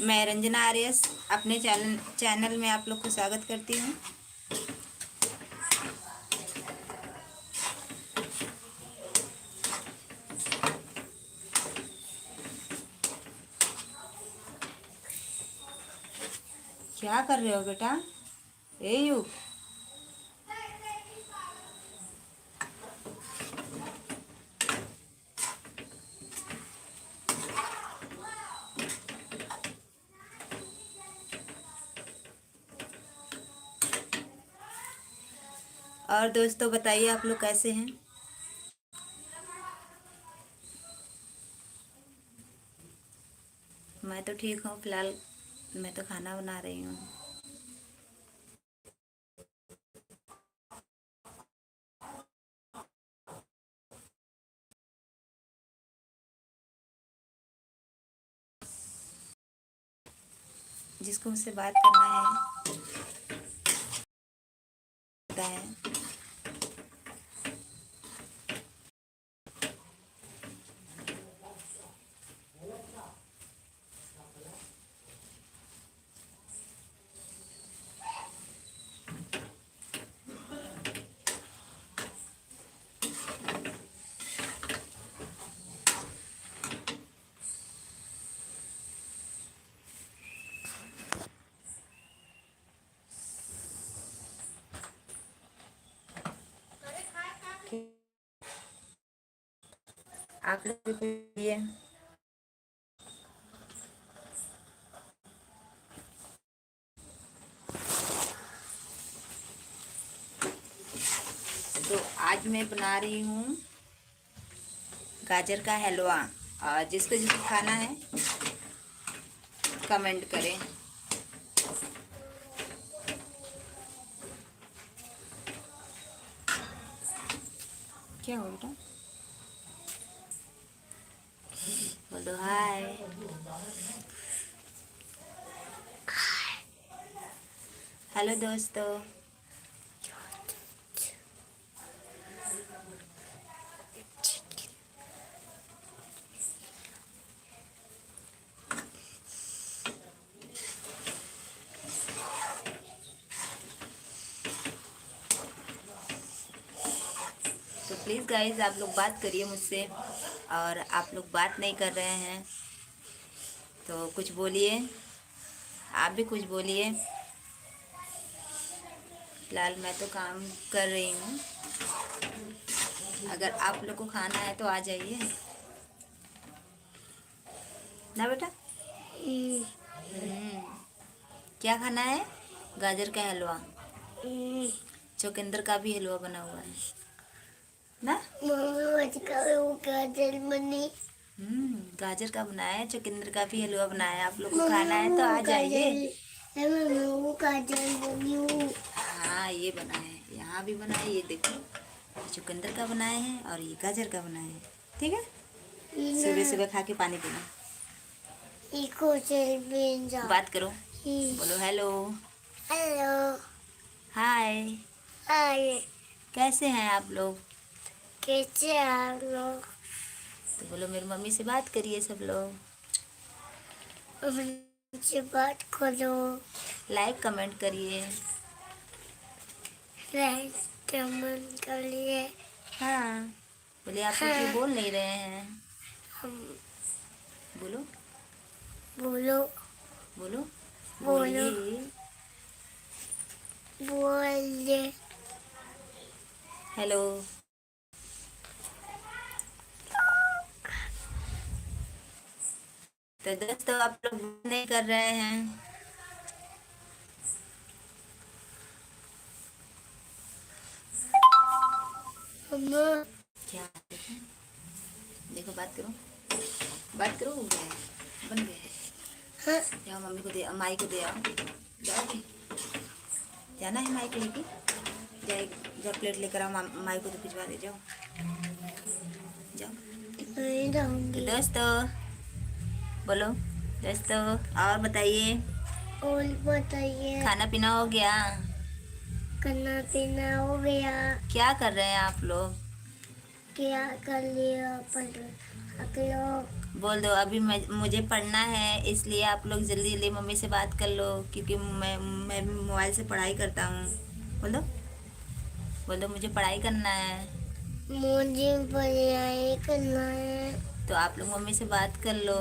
मैं रंजना आर्यस अपने चैनल में आप लोग को स्वागत करती हूँ। क्या कर रहे हो बेटा? ए यू, और दोस्तों बताइए आप लोग कैसे हैं? मैं तो ठीक हूँ फिलहाल। मैं तो खाना बना रही हूँ। जिसको मुझसे बात करना है होता है। आप लोग भी बोलिए। तो आज मैं बना रही हूँ गाजर का हलवा। और जिसको जिसको खाना है कमेंट करें। क्या हो बेटा? बोलो हाय। हेलो दोस्तों। तो प्लीज़ गाइज आप लोग बात करिए मुझसे, और आप लोग बात नहीं कर रहे हैं तो कुछ बोलिए। आप भी कुछ बोलिए। फिलहाल मैं तो काम कर रही हूँ। अगर आप लोग को खाना है तो आ जाइए ना बेटा। क्या खाना है? गाजर का हलवा। चुकंदर का भी हलवा बना हुआ है ना। गाजर बनी। गाजर का बनाया है, चुकंदर का भी हलवा बनाया है। आप लोग को खाना है तो आ जाइए। हाँ ये बना है, यहाँ भी बना है। ये देखो चुकंदर का बनाए हैं और ये गाजर का बनाए हैं। ठीक है, सुबह सुबह खा के पानी पीना। बात करो, बोलो हेलो। Hello hi. हाय। कैसे हैं आप लोग? कैसे आप लोग? तो बोलो मेरी मम्मी से बात करिए सब लोग। मुझसे बात करो। लाइक कमेंट करिए। लाइक कमेंट करिए। हाँ बोले आप लोग क्यों बोल नहीं रहे हैं? हम बोलो बोलो बोलो बोलो बोलिए। बोलिए। हेलो। तो दोस्तों आप लोग बात नहीं कर रहे हैं। मम्मा क्या? देखो बात करो, बात करो। हो गया है, बन गया है। हाँ जाओ मम्मी को दे, माई को दे आओ। जाओगे? जाना है माई को लेके? जाए, जाओ प्लेट लेकर आओ। माई को तो भिजवा दे, जाओ जाओ। नहीं तो जाऊंगी। दोस्तों बोलो, दोस्तों और बताइए। और बताइए। खाना पीना हो गया? खाना पीना हो गया। क्या कर रहे हैं आप लोग? क्या कर लिया पर आप लोग? बोल दो अभी मुझे पढ़ना है, इसलिए आप लोग जल्दी जल्दी मम्मी से बात कर लो, क्योंकि मैं भी मोबाइल से पढ़ाई करता हूँ। बोल दो, बोल दो मुझे पढ़ाई करना है। मुझे पढ़ाई करना है। तो आप लोग मम्मी से बात कर लो,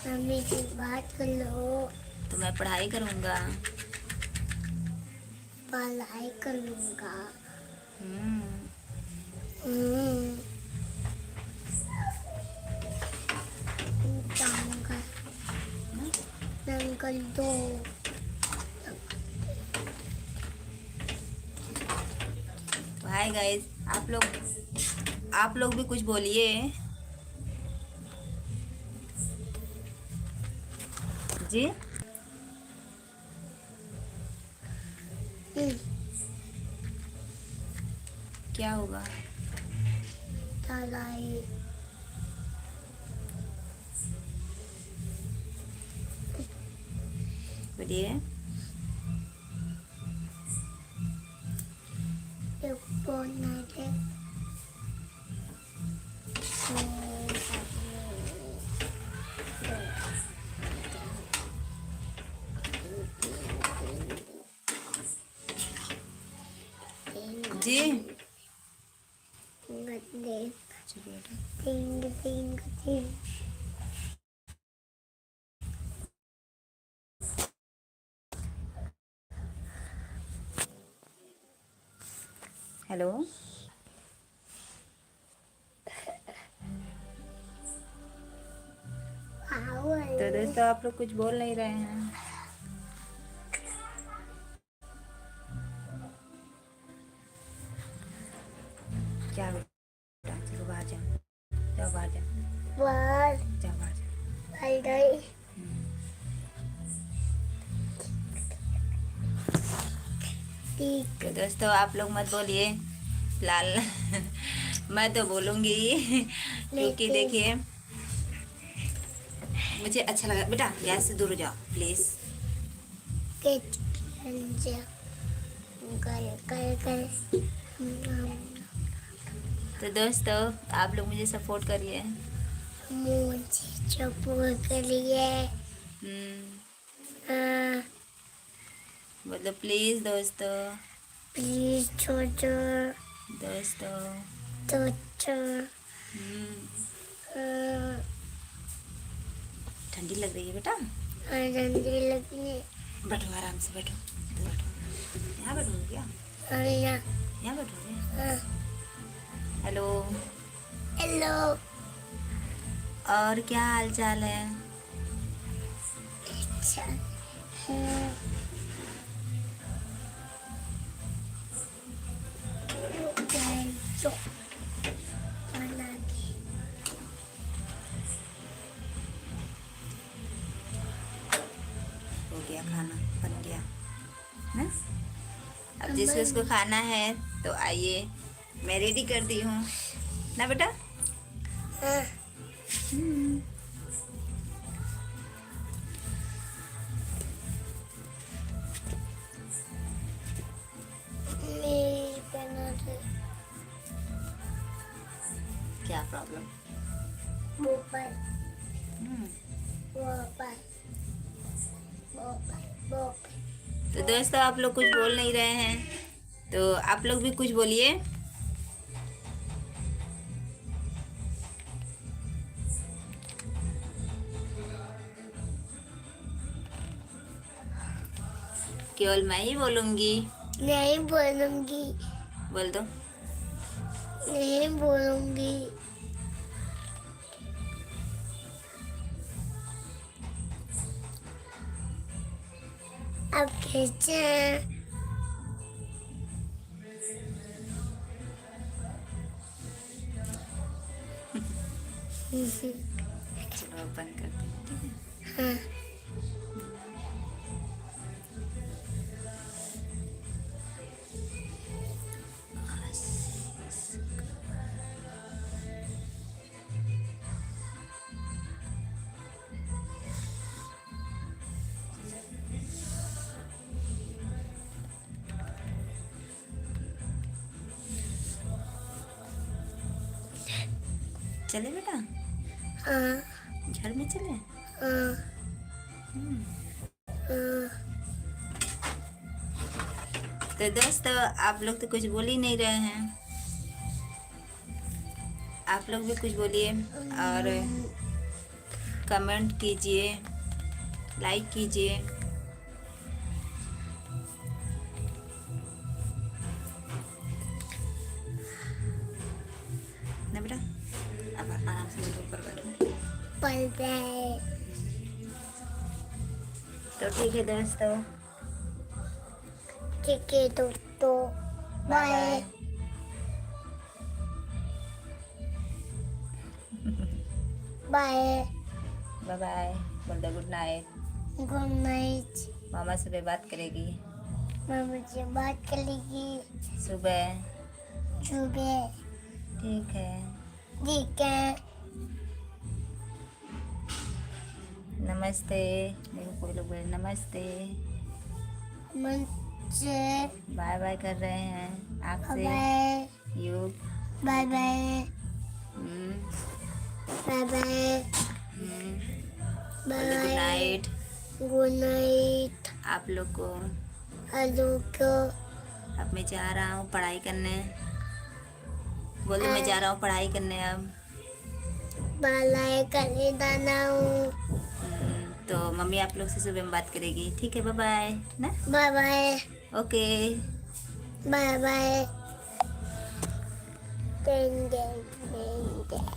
मम्मी से बात कर लो। तो मैं पढ़ाई करूँगा। पढ़ाई करूँगा। हम्म, हम्म, जाऊँगा। नंगल दो। तो हाय गाइस, आप लोग भी कुछ बोलिए जी। क्या होगा? पढ़ाई। बोलिए। बोलना है। जी गद्दे। चलो बेटा। तिंग तिंग तिंग। हेलो। तो दोस्तों आप लोग कुछ बोल नहीं रहे हैं। क्या बेटा, चलो बाहर जाओ, जाओ बाहर जाओ, बाहर। जाओ बाहर जाओ। पढ़ाई। ठीक। तो दोस्तों आप लोग मत बोलिए लाल मैं तो बोलूँगी क्योंकि देखिए मुझे अच्छा लगा। बेटा गैस से दूर हो जाओ प्लीज़। कर कर कर। तो दोस्तों आप लोग मुझे सपोर्ट करिए। मुझे सपोर्ट करिए। हाँ, मतलब प्लीज़ दोस्तों। प्लीज छोटो। दोस्तों छोटो। हाँ, ठंडी लग रही है बेटा। ठंडी लगी। बैठो आराम से बैठो, इधर बैठो। यहाँ बैठोगे क्या? यहाँ। यहाँ बैठोगे? हाँ। हेलो। हेलो। और क्या हाल चाल है? अच्छा। हाँ। बना के। हो गया, खाना बन गया ना। अब जिसको इसको खाना है तो आइए, मैं रेडी कर दी हूँ ना बेटा। हाँ। मेरी बना दे। क्या problem? Mobile. Mobile. Mobile. Mobile. तो दोस्तों आप लोग कुछ बोल नहीं रहे हैं, तो आप लोग भी कुछ बोलिए। केवल मैं ही बोलूँगी। नहीं बोलूंगी। बोल दो। नहीं बोलूंगी। अब कैसे? चलो अब बंद करते हैं, ठीक है। हाँ। चले बेटा। घर में चले? तो दोस्तों आप लोग तो कुछ बोल ही नहीं रहे हैं, आप लोग भी कुछ बोलिए और कमेंट कीजिए, लाइक कीजिए। ना बेटा, अब आराम से मेरे ऊपर बैठो। पढ़ रहे। तो ठीक है दोस्तों, ठीक है दोस्तों, बाय बाय बाय बाय बोल दो, गुड नाइट। Good night. मामा सुबह बात करेगी, मम्मी से बात करेगी सुबह। सुबह। ठीक है, ठीक है, नमस्ते। देखो कोई लोग बोले नमस्ते। मन से बाय बाय कर रहे हैं आपसे। बाय युग बाय बाय हम्म, बाय बाय बोलो गुड नाइट गुड नाइट। आप लोग को। हेलो को अब मैं जा रहा हूँ पढ़ाई करने। बोलो मैं जा रहा हूँ पढ़ाई करने अब। बाय करने जाना हूँ। तो मम्मी आप लोग से सुबह में बात करेगी, ठीक है? बाय बाय ना। Bye bye okay bye bye. Ding, ding, ding, ding.